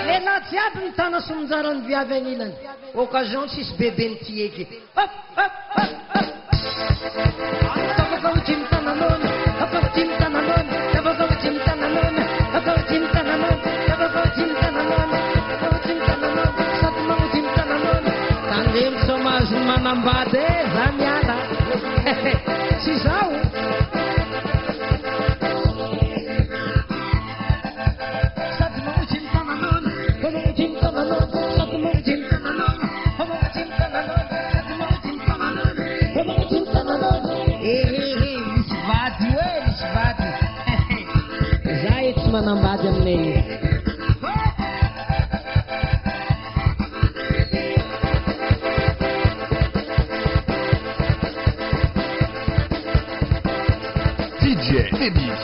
Lehilahy jiaby ny tana somonjara ny viavy anilany. Occasion tsisy bebe ny tieky. Hop hop hop hop. Tapaka uti mtananoni, tapaka uti mtananoni, tapaka uti mtananoni, tapaka uti mtananoni, tapaka uti mtananoni, tapaka uti mtananoni, satma uti mtananoni. Tandem somaz manambade zamiala. Si zao. Manambady aminay. DJ Edis.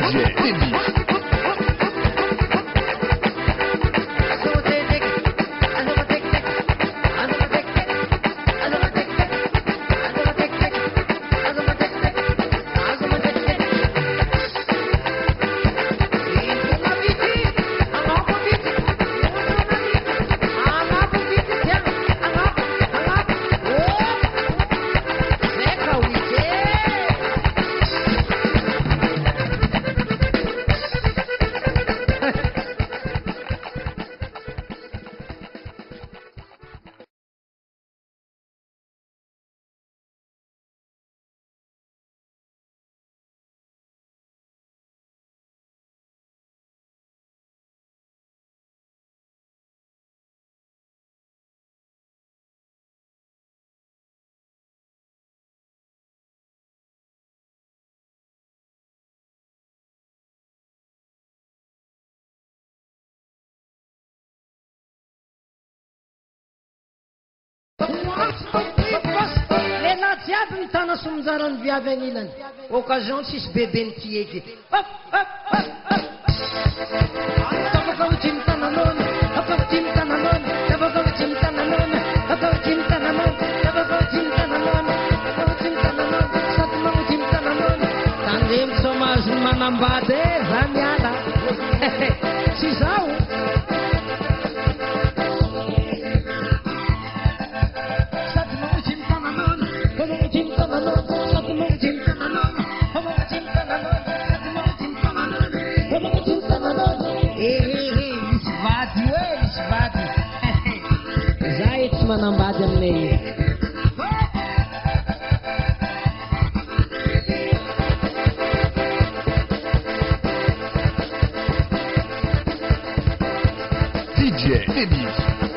DJ Demis. Lela jiaby ny tana somonjarany viavy agnilany. Occasion tsisy bebe ny tieky. Tapaka uti ny tananony, tapaka uti ny tananony, tapaka uti ny tananony, tapaka uti ny tananony, tapaka uti ny tananony, tapaka uti ny tananony, sady manuti ny tananony. Tandremo chômage manambady va miala. Tsy zao. Manambady aminay. DJ Demis.